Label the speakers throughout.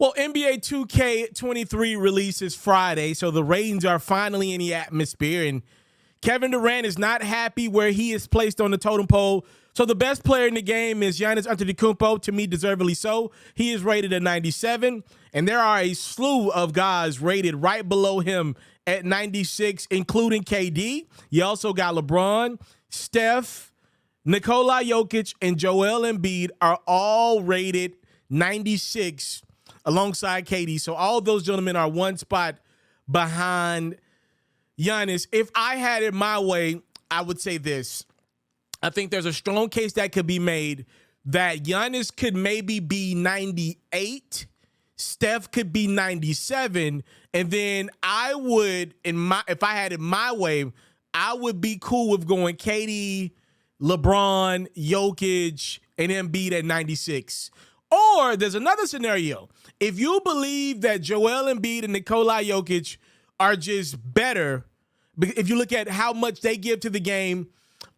Speaker 1: Well, NBA 2K23 releases Friday, so the ratings are finally in the atmosphere, and Kevin Durant is not happy where he is placed on the totem pole. So the best player in the game is Giannis Antetokounmpo, to me, deservedly so. He is rated at 97, and there are a slew of guys rated right below him at 96, including KD. You also got LeBron, Steph, Nikola Jokic, and Joel Embiid are all rated 96 alongside KD. So all those gentlemen are one spot behind Giannis. If I had it my way, I would say this. I think there's a strong case that could be made that Giannis could maybe be 98, Steph could be 97, and then I would, if I had it my way, I would be cool with going KD, LeBron, Jokic, and Embiid at 96. Or there's another scenario. If you believe that Joel Embiid and Nikola Jokic are just better, if you look at how much they give to the game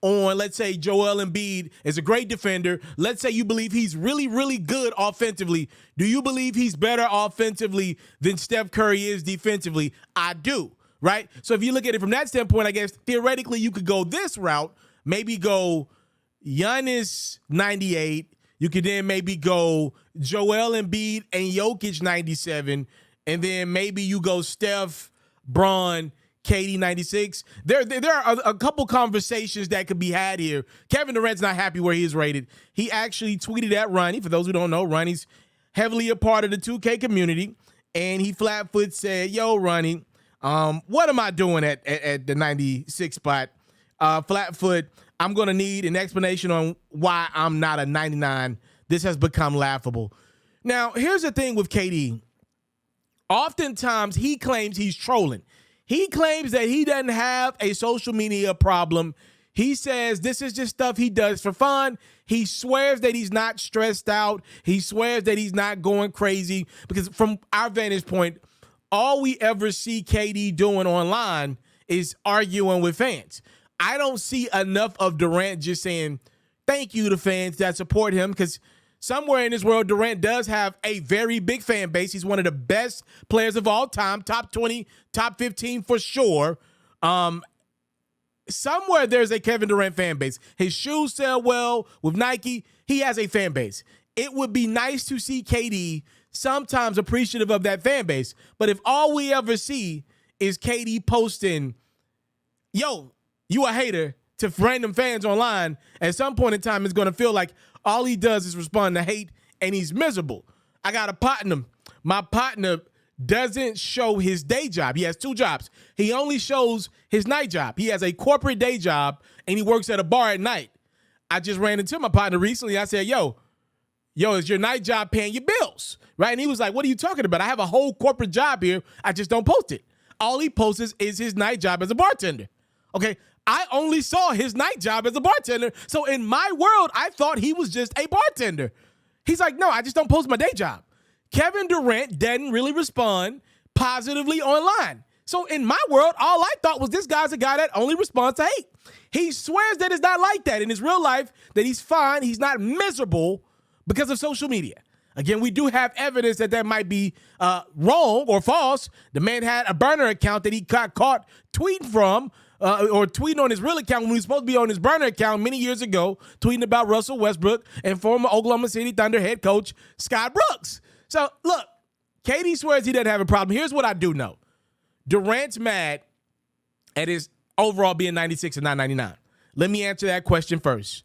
Speaker 1: on, let's say Joel Embiid is a great defender. Let's say you believe he's really, really good offensively. Do you believe he's better offensively than Steph Curry is defensively? I do, right? So if you look at it from that standpoint, I guess theoretically you could go this route. Maybe go Giannis 98. You could then maybe go Joel Embiid and Jokic 97. And then maybe you go Steph, Bron, KD 96. There are a couple conversations that could be had here. Kevin Durant's not happy where he is rated. He actually tweeted at Ronnie. For those who don't know, Ronnie's heavily a part of the 2K community. And he flat-foot said, yo, Ronnie, what am I doing at the 96 spot? Flatfoot, I'm going to need an explanation on why I'm not a 99. This has become laughable. Now, here's the thing with KD. Oftentimes, he claims he's trolling. He claims that he doesn't have a social media problem. He says this is just stuff he does for fun. He swears that he's not stressed out. He swears that he's not going crazy because from our vantage point, all we ever see KD doing online is arguing with fans. I don't see enough of Durant just saying thank you to fans that support him because somewhere in this world, Durant does have a very big fan base. He's one of the best players of all time, top 20, top 15 for sure. Somewhere there's a Kevin Durant fan base. His shoes sell well with Nike. He has a fan base. It would be nice to see KD sometimes appreciative of that fan base. But if all we ever see is KD posting, yo, you a hater, to random fans online, at some point in time, it's going to feel like all he does is respond to hate, and he's miserable. I got a partner. My partner doesn't show his day job. He has two jobs. He only shows his night job. He has a corporate day job, and he works at a bar at night. I just ran into my partner recently. I said, yo, is your night job paying your bills? Right? And he was like, what are you talking about? I have a whole corporate job here. I just don't post it. All he posts is his night job as a bartender. Okay? I only saw his night job as a bartender. So in my world, I thought he was just a bartender. He's like, no, I just don't post my day job. Kevin Durant didn't really respond positively online. So in my world, all I thought was this guy's a guy that only responds to hate. He swears that it's not like that in his real life, that he's fine, he's not miserable because of social media. Again, we do have evidence that might be wrong or false. The man had a burner account that he got caught tweeting from, or tweeting on his real account when he was supposed to be on his burner account many years ago, tweeting about Russell Westbrook and former Oklahoma City Thunder head coach Scott Brooks. So, look, KD swears he doesn't have a problem. Here's what I do know. Durant's mad at his overall being 96 and not 99. Let me answer that question first.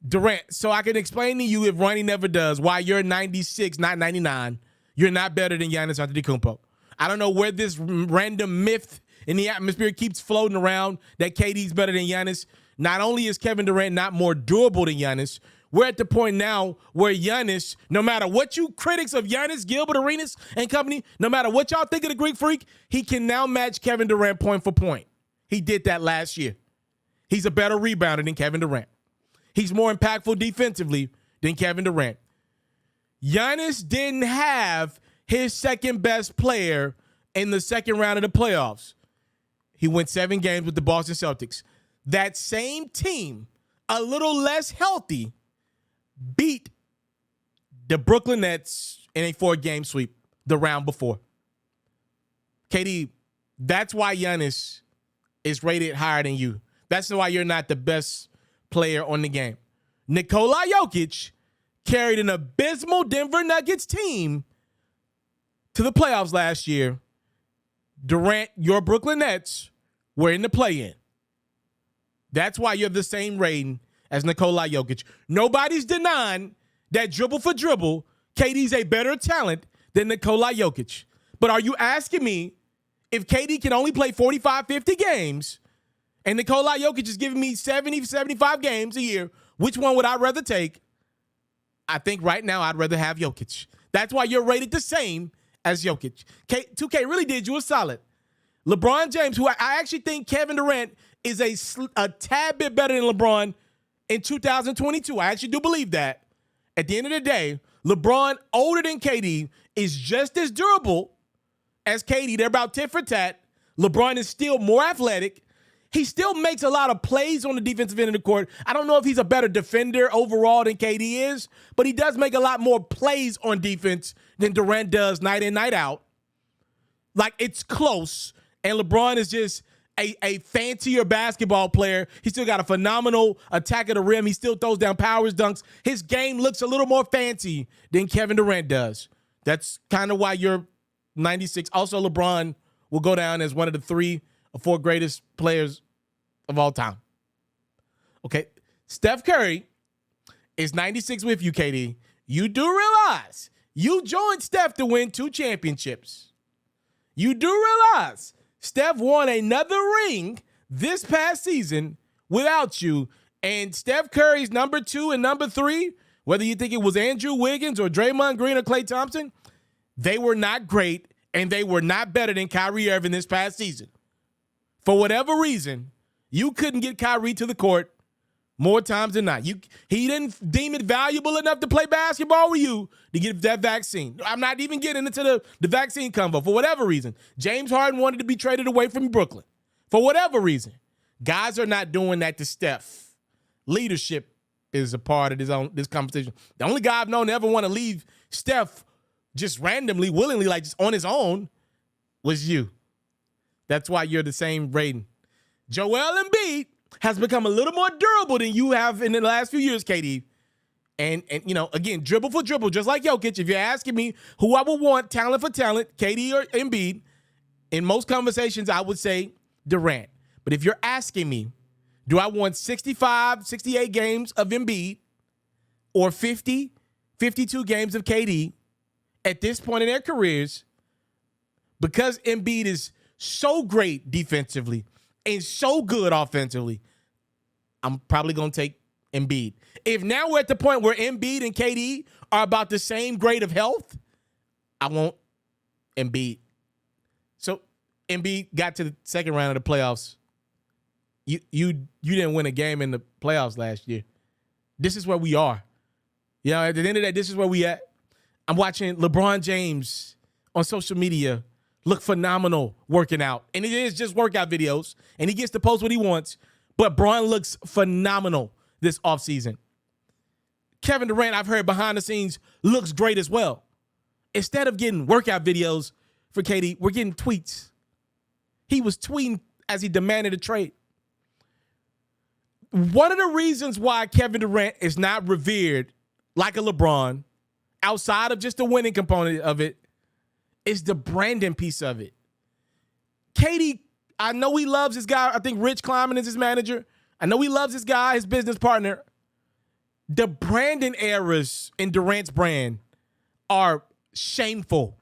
Speaker 1: Durant, so I can explain to you, if Ronnie never does, why you're 96, not 99. You're not better than Giannis Antetokounmpo. I don't know where this random myth in the atmosphere keeps floating around that KD's better than Giannis. Not only is Kevin Durant not more durable than Giannis, we're at the point now where Giannis, no matter what you critics of Giannis, Gilbert Arenas, and company, no matter what y'all think of the Greek Freak, he can now match Kevin Durant point for point. He did that last year. He's a better rebounder than Kevin Durant. He's more impactful defensively than Kevin Durant. Giannis didn't have his second best player in the second round of the playoffs. He went 7 games with the Boston Celtics. That same team, a little less healthy, beat the Brooklyn Nets in a 4-game sweep. the round before. KD, that's why Giannis is rated higher than you. That's why you're not the best player on the game. Nikola Jokic carried an abysmal Denver Nuggets team to the playoffs last year. Durant, your Brooklyn Nets, were in the play-in. That's why you're the same rating as Nikola Jokic. Nobody's denying that dribble for dribble, KD's a better talent than Nikola Jokic. But are you asking me if KD can only play 45, 50 games and Nikola Jokic is giving me 70, 75 games a year, which one would I rather take? I think right now I'd rather have Jokic. That's why you're rated the same as Jokic. 2K really did you a solid. LeBron James, who I actually think Kevin Durant is a tad bit better than LeBron in 2022. I actually do believe that. At the end of the day, LeBron, older than KD, is just as durable as KD. They're about tit for tat. LeBron is still more athletic. He still makes a lot of plays on the defensive end of the court. I don't know if he's a better defender overall than KD is, but he does make a lot more plays on defense than Durant does night in, night out. Like, it's close. And LeBron is just a fancier basketball player. He's still got a phenomenal attack of the rim. He still throws down powers, dunks. His game looks a little more fancy than Kevin Durant does. That's kind of why you're 96. Also, LeBron will go down as one of the 3 or 4 greatest players of all time. Okay, Steph Curry is 96 with you, KD. You do realize you joined Steph to win 2 championships. You do realize Steph won another ring this past season without you. And Steph Curry's number 2 and number 3, whether you think it was Andrew Wiggins or Draymond Green or Klay Thompson, they were not great and they were not better than Kyrie Irving this past season. For whatever reason, you couldn't get Kyrie to the court more times than not. He didn't deem it valuable enough to play basketball with you to get that vaccine. I'm not even getting into the vaccine convo. For whatever reason, James Harden wanted to be traded away from Brooklyn. For whatever reason, guys are not doing that to Steph. Leadership is a part of this conversation. The only guy I've known to ever want to leave Steph just randomly, willingly, like just on his own, was you. That's why you're the same rating. Joel Embiid has become a little more durable than you have in the last few years, KD. And you know, again, dribble for dribble, just like Jokic. If you're asking me who I would want, talent for talent, KD or Embiid, in most conversations, I would say Durant. But if you're asking me, do I want 65, 68 games of Embiid or 50, 52 games of KD at this point in their careers? Because Embiid is so great defensively and so good offensively, I'm probably going to take Embiid. If now we're at the point where Embiid and KD are about the same grade of health, I want Embiid. So Embiid got to the second round of the playoffs. You didn't win a game in the playoffs last year. This is where we are. You know, at the end of the day, this is where we at. I'm watching LeBron James on social media look phenomenal working out. And it is just workout videos. And he gets to post what he wants. But Bron looks phenomenal this offseason. Kevin Durant, I've heard behind the scenes, looks great as well. Instead of getting workout videos for KD, we're getting tweets. He was tweeting as he demanded a trade. One of the reasons why Kevin Durant is not revered like a LeBron, outside of just the winning component of it, is the branding piece of it. KD, I know he loves this guy. I think Rich Kleiman is his manager. I know he loves this guy, his business partner. The branding errors in Durant's brand are shameful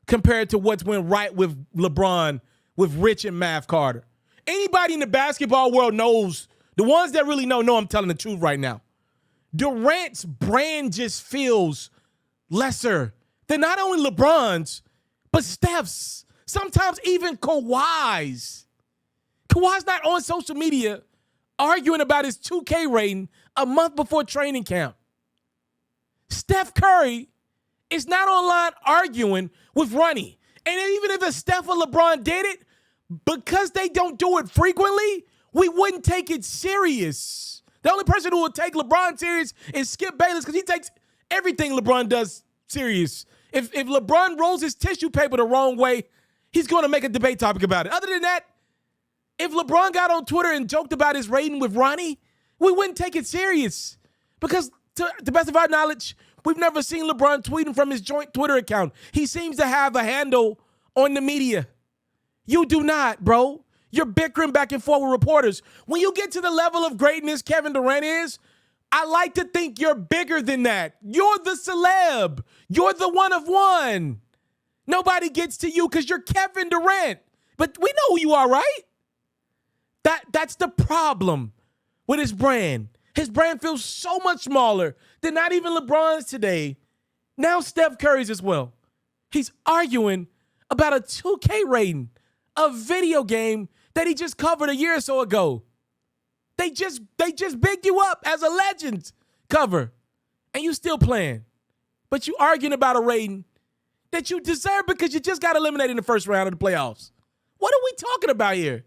Speaker 1: compared to what's went right with LeBron, with Rich and Mav Carter. Anybody in the basketball world knows, the ones that really know I'm telling the truth right now. Durant's brand just feels lesser than not only LeBron's, but Steph's, sometimes even Kawhi's. Kawhi's not on social media arguing about his 2K rating a month before training camp. Steph Curry is not online arguing with Ronnie. And even if a Steph or LeBron did it, because they don't do it frequently, we wouldn't take it serious. The only person who will take LeBron serious is Skip Bayless, because he takes everything LeBron does serious. If LeBron rolls his tissue paper the wrong way, he's going to make a debate topic about it. Other than that, if LeBron got on Twitter and joked about his rating with Ronnie, we wouldn't take it serious. Because to the best of our knowledge, we've never seen LeBron tweeting from his joint Twitter account. He seems to have a handle on the media. You do not, bro. You're bickering back and forth with reporters. When you get to the level of greatness Kevin Durant is, I like to think you're bigger than that. You're the celeb. You're the one of one. Nobody gets to you because you're Kevin Durant. But we know who you are, right? That's the problem with his brand. His brand feels so much smaller than not even LeBron's today. Now Steph Curry's as well. He's arguing about a 2K rating, a video game that he just covered a year or so ago. They just bigged you up as a legend cover, and you still playing. But you arguing about a rating that you deserve because you just got eliminated in the first round of the playoffs. What are we talking about here?